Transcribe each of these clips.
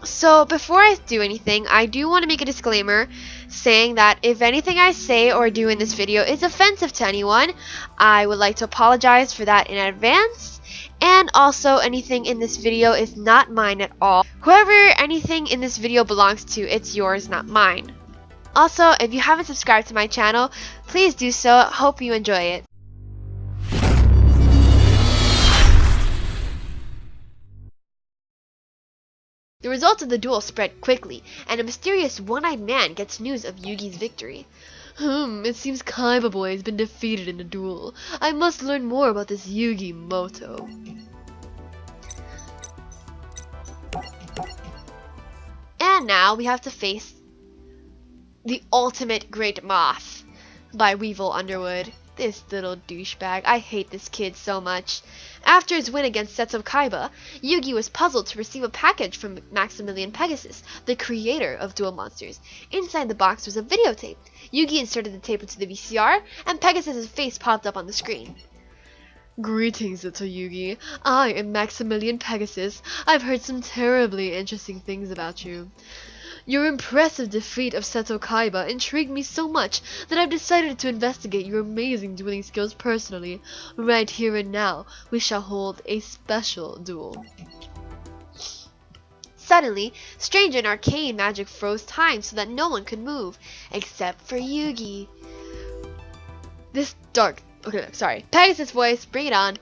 So before I do anything, I do want to make a disclaimer saying that if anything I say or do in this video is offensive to anyone, I would like to apologize for that in advance. And also, anything in this video is not mine at all. Whoever anything in this video belongs to, it's yours, not mine. Also, if you haven't subscribed to my channel, please do so. Hope you enjoy it. The results of the duel spread quickly, and a mysterious one-eyed man gets news of Yugi's victory. It seems Kaiba Boy has been defeated in a duel. I must learn more about this Yugioh. And now we have to face the ultimate great moth by WEEVIL Underwood. This little douchebag. I hate this kid so much. After his win against Setsu Kaiba, Yugi was puzzled to receive a package from Maximilian Pegasus, the creator of Duel Monsters. Inside the box was a videotape. Yugi inserted the tape into the VCR, and Pegasus' face popped up on the screen. Greetings, little Yugi. I am Maximilian Pegasus. I've heard some terribly interesting things about you. Your impressive defeat of Setsu Kaiba intrigued me so much that I've decided to investigate your amazing dueling skills personally. Right here and now, we shall hold a special duel. Suddenly, strange and arcane magic froze time so that no one could move, except for Yugi. Pegasus voice, bring it on.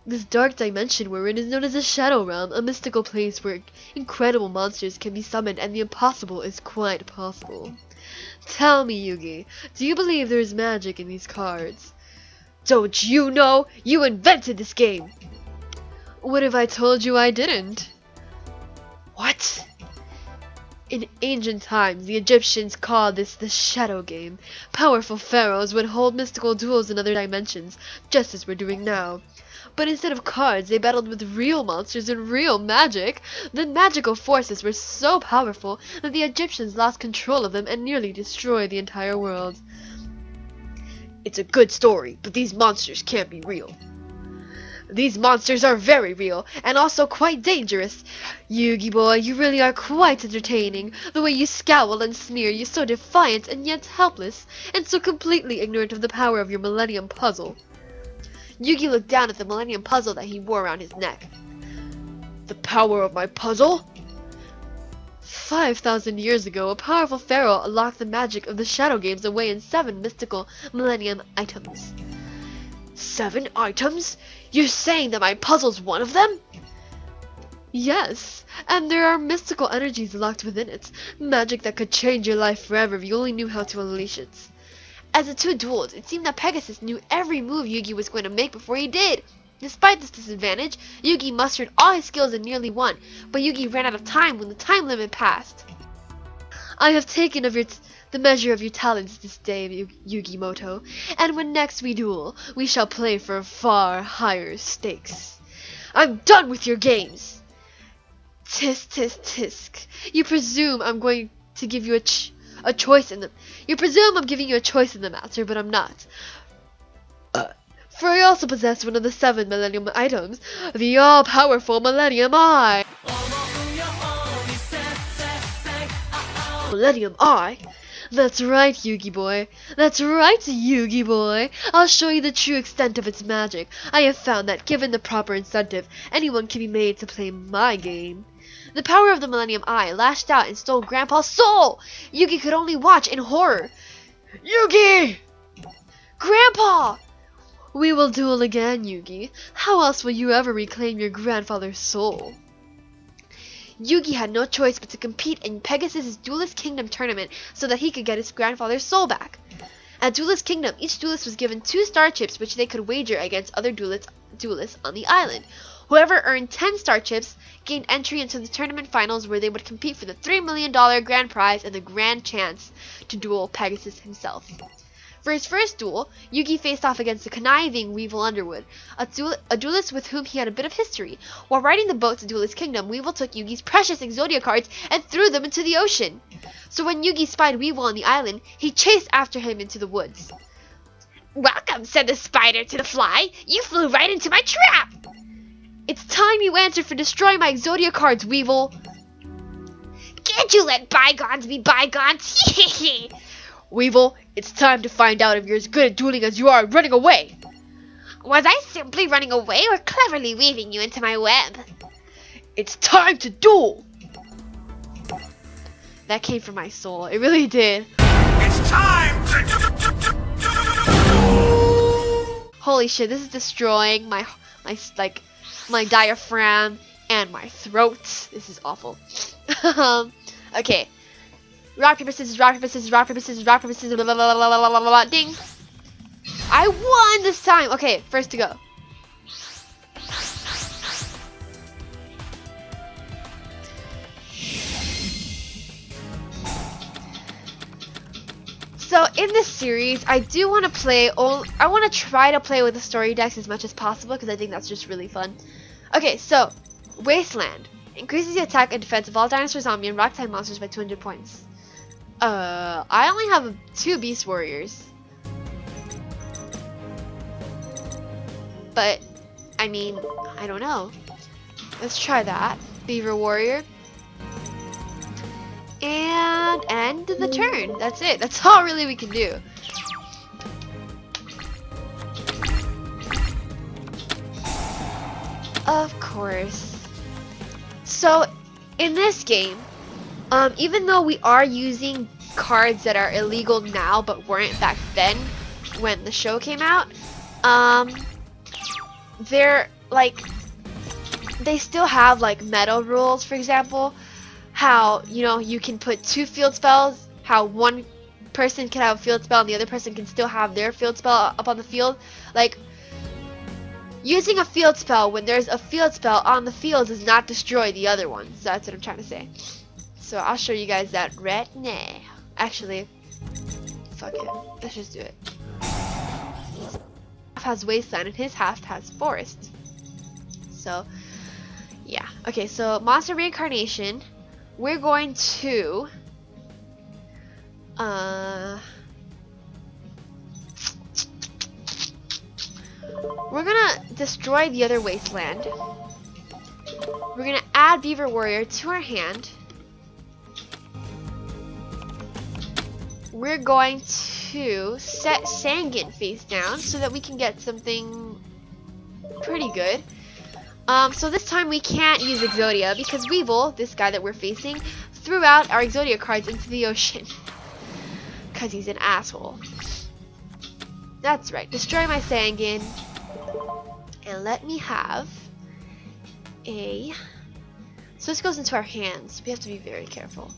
This dark dimension we're in is known as the Shadow Realm, a mystical place where incredible monsters can be summoned and the impossible is quite possible. Tell me, Yugi, do you believe there is magic in these cards? Don't you know? You invented this game! What if I told you I didn't? What? In ancient times, the Egyptians called this the Shadow Game. Powerful pharaohs would hold mystical duels in other dimensions, just as we're doing now. But instead of cards, they battled with real monsters and real magic. The magical forces were so powerful that the Egyptians lost control of them and nearly destroyed the entire world. It's a good story, but these monsters can't be real. These monsters are very real, and also quite dangerous. Yugi boy, you really are quite entertaining. The way you scowl and sneer, you're so defiant and yet helpless, and so completely ignorant of the power of your Millennium Puzzle. Yugi looked down at the Millennium Puzzle that he wore around his neck. The power of my puzzle? 5,000 years ago, a powerful pharaoh locked the magic of the Shadow Games away in 7 mystical Millennium items. 7 items? You're saying that my puzzle's one of them? Yes, and there are mystical energies locked within it. Magic that could change your life forever if you only knew how to unleash it. As the two dueled, it seemed that Pegasus knew every move Yugi was going to make before he did. Despite this disadvantage, Yugi mustered all his skills and nearly won, but Yugi ran out of time when the time limit passed. I have taken of the measure of your talents this day, Yugimoto, and when next we duel, we shall play for far higher stakes. I'm done with your games! Tisk, tisk, tisk. You presume I'm going to give you a choice in them. You presume I'm giving you a choice in the matter, but I'm not. For I also possess one of the 7 Millennium items, the all-powerful Millennium Eye. Millennium Eye? That's right, Yugi boy. That's right, Yugi boy. I'll show you the true extent of its magic. I have found that given the proper incentive, anyone can be made to play my game. The power of the Millennium Eye lashed out and stole Grandpa's soul. Yugi could only watch in horror. Yugi! Grandpa! We will duel again, Yugi. How else will you ever reclaim your grandfather's soul? Yugi had no choice but to compete in Pegasus' Duelist Kingdom tournament so that he could get his grandfather's soul back. At Duelist Kingdom, each duelist was given 2 star chips which they could wager against other duelists on the island. Whoever earned 10 star chips gained entry into the tournament finals where they would compete for the $3 million grand prize and the grand chance to duel Pegasus himself. For his first duel, Yugi faced off against the conniving WEEVIL Underwood, a duelist with whom he had a bit of history. While riding the boat to Duelist Kingdom, WEEVIL took Yugi's precious Exodia cards and threw them into the ocean. So when Yugi spied WEEVIL on the island, he chased after him into the woods. "Welcome," said the spider to the fly. "You flew right into my trap." "It's time you answer for destroying my Exodia cards, WEEVIL." can't you let bygones be bygones? Weevil, it's time to find out if you're as good at dueling as you are running away. Was I simply running away or cleverly weaving you into my web? It's time to duel. That came from my soul. It really did. It's time to Holy shit, this is destroying my diaphragm and my throat. This is awful. Okay. Rock, paper, scissors, rock, paper, scissors, rock, paper, scissors, rock, paper, scissors, blah, blah, blah, blah, blah, blah, blah, ding. I won this time. Okay, first to go. So in this series, I do want to play. I want to try to play with the story decks as much as possible because I think that's just really fun. Okay, so Wasteland increases the attack and defense of all dinosaur, zombie, and rock type monsters by 200 points. I only have 2 Beast Warriors, but I mean, I don't know. Let's try that. Beaver Warrior. And end the turn. That's it. That's all really we can do. Of course. So, in this game, even though we are using cards that are illegal now but weren't back then when the show came out, they're like, they still have like meta rules. For example, how, you know, you can put 2 field spells, how one person can have a field spell and the other person can still have their field spell up on the field. Like, using a field spell when there's a field spell on the field does not destroy the other ones. That's what I'm trying to say. So I'll show you guys that right now. Actually, fuck it. Let's just do it. His half has Wasteland and his half has Forest. So, yeah. Okay, so Monster Reincarnation. We're going to we're gonna destroy the other Wasteland. We're gonna add Beaver Warrior to our hand. We're going to set Sangin face down so that we can get something pretty good. So this time we can't use Exodia because Weevil, this guy that we're facing, threw out our Exodia cards into the ocean. Because he's an asshole. That's right. Destroy my Sangin. And let me have a... So this goes into our hands. We have to be very careful.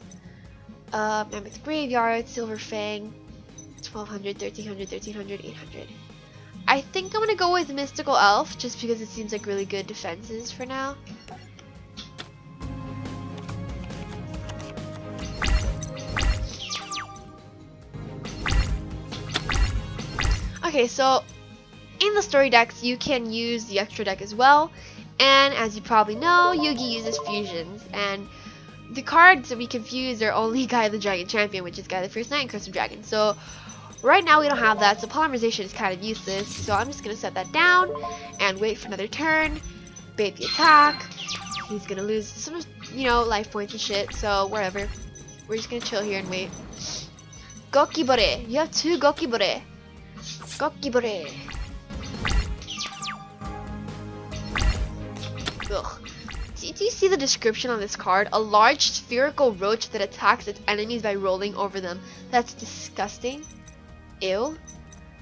Mammoth Graveyard, Silver Fang, 1200, 1300, 1300, 800. I think I'm gonna go with Mystical Elf just because it seems like really good defenses for now. Okay, so in the story decks you can use the extra deck as well, and as you probably know, Yugi uses fusions, and the cards that we can fuse are only Gaia the Dragon Champion, which is Gaia the Fierce Knight and Curse of Dragon. So right now we don't have that, so polymerization is kind of useless. So I'm just gonna set that down and wait for another turn. Bait the attack. He's gonna lose some, you know, life points and shit. So wherever, we're just gonna chill here and wait. Gokibore, you have 2 Gokibore. Gokibore. Ugh. Do you see the description on this card? A large spherical roach that attacks its enemies by rolling over them. That's disgusting. Ew.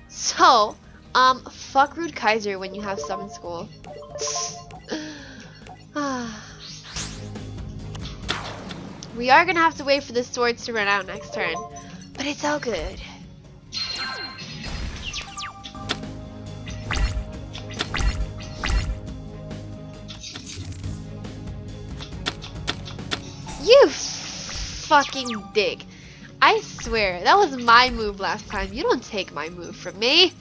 So, fuck Rude Kaiser when you have Summon School. We are gonna have to wait for the swords to run out next turn, but it's all good. You fucking dig. I swear, that was my move last time. You don't take my move from me.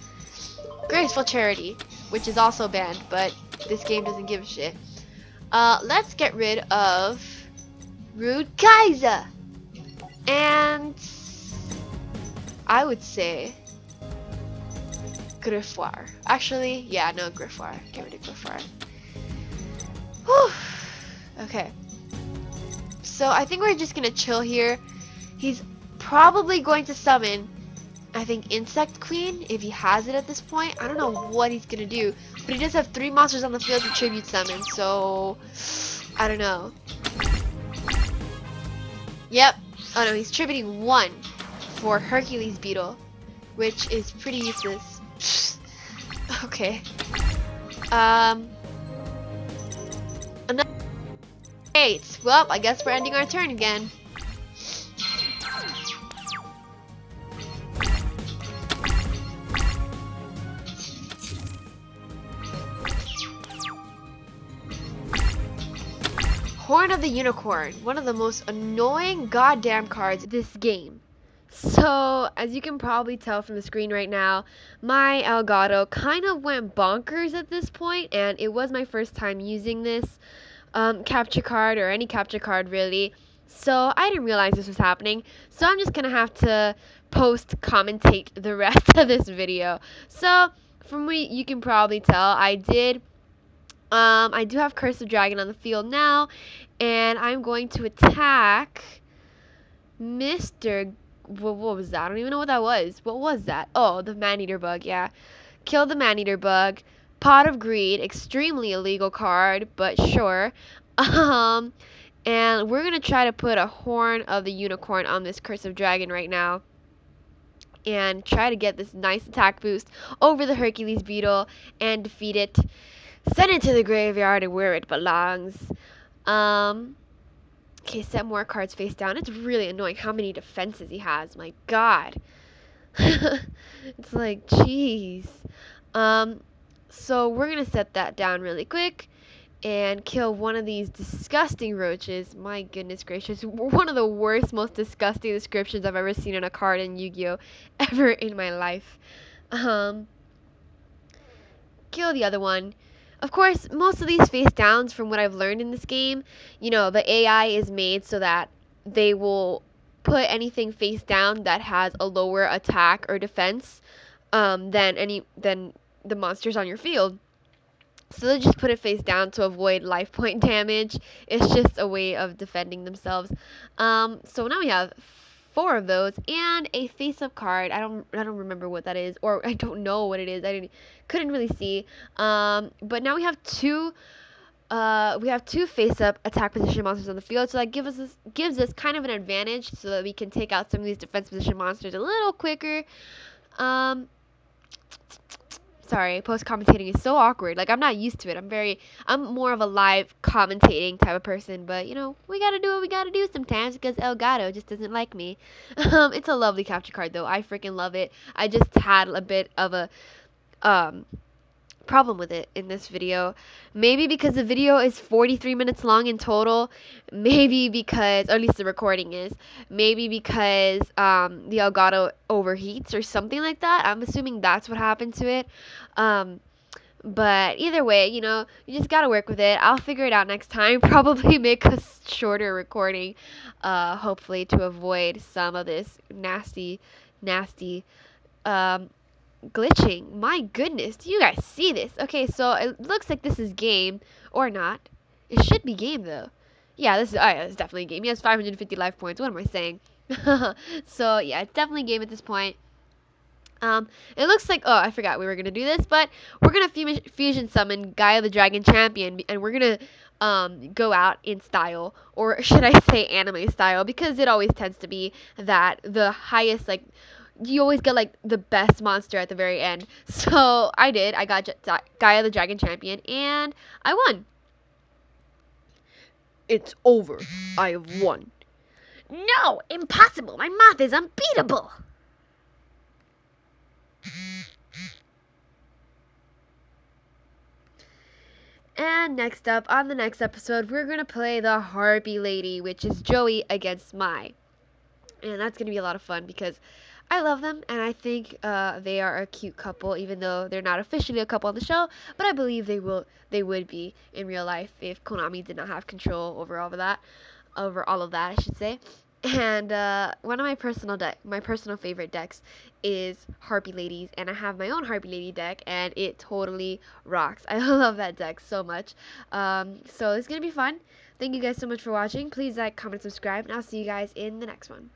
Graceful Charity, which is also banned, but this game doesn't give a shit. Let's get rid of Rude Kaiser. And I would say Griffoir. Actually, yeah, no, Griffoir. Get rid of Griffoir. Whew. Okay. So I think we're just gonna chill here. He's probably going to summon, I think, Insect Queen, if he has it at this point. I don't know what he's gonna do, but he does have 3 monsters on the field to tribute summon, so I don't know. Yep. Oh no, he's tributing 1 for Hercules Beetle, which is pretty useless. Okay. Another 8. Well, I guess we're ending our turn again. Horn of the Unicorn, one of the most annoying goddamn cards in this game. So, as you can probably tell from the screen right now, my Gato kind of went bonkers at this point, and it was my first time using this capture card, or any capture card really. So, I didn't realize this was happening, so I'm just gonna have to post-commentate the rest of this video. So, from what you can probably tell, I do have Curse of Dragon on the field now, and I'm going to attack Mr. What was that? I don't even know what that was. What was that? Oh, the Man-Eater Bug, yeah. Kill the Man-Eater Bug. Pot of Greed, extremely illegal card, but sure. Um, and we're going to try to put a Horn of the Unicorn on this Curse of Dragon right now, and try to get this nice attack boost over the Hercules Beetle and defeat it. Send it to the graveyard and where it belongs. Okay, set more cards face down. It's really annoying how many defenses he has. My god. It's like, jeez. So we're going to set that down really quick and kill one of these disgusting roaches. My goodness gracious. One of the worst, most disgusting descriptions I've ever seen on a card in Yu-Gi-Oh! Ever in my life. Kill the other one. Of course, most of these face downs, from what I've learned in this game, you know, the AI is made so that they will put anything face down that has a lower attack or defense than the monsters on your field. So they just put it face down to avoid life point damage. It's just a way of defending themselves. So now we have 4 of those and a face-up card. I don't remember what that is, or I don't know what it is. Couldn't really see. But now we have 2 face-up attack position monsters on the field, so that gives us kind of an advantage, so that we can take out some of these defense position monsters a little quicker. Sorry, post-commentating is so awkward. Like, I'm not used to it. I'm more of a live commentating type of person, but, you know, we gotta do what we gotta do sometimes, because El Gato just doesn't like me. It's a lovely capture card, though. I freaking love it. I just had a bit of a, problem with it in this video. Maybe because the video is 43 minutes long in total. Maybe because, or at least the recording is. Maybe because the Elgato overheats or something like that. I'm assuming that's what happened to it. But either way, you know, you just gotta work with it. I'll figure it out next time. Probably make a shorter recording, hopefully, to avoid some of this nasty glitching. My goodness, do you guys see this? Okay, so it looks like this is game, or not. It should be game, though. Yeah, this is, oh yeah, it's definitely game. He has 550 life points. What am I saying? So, yeah, it's definitely game at this point. It looks like, oh, I forgot we were gonna do this, but we're gonna fusion summon Gaia the Dragon Champion, and we're gonna go out in style, or should I say anime style, because it always tends to be that the highest, like, you always get like the best monster at the very end. So I did. I got Gaia the Dragon Champion, and I won. It's over. I have won. No, impossible. My math is unbeatable. And next up, on the next episode, we're going to play the Harpy Lady, which is Joey against Mai. And that's going to be a lot of fun because I love them, and I think they are a cute couple, even though they're not officially a couple on the show. But I believe they would be in real life if Konami did not have control over all of that, I should say. And one of my personal favorite decks is Harpy Ladies, and I have my own Harpy Lady deck, and it totally rocks. I love that deck so much. So it's gonna be fun. Thank you guys so much for watching. Please like, comment, subscribe, and I'll see you guys in the next one.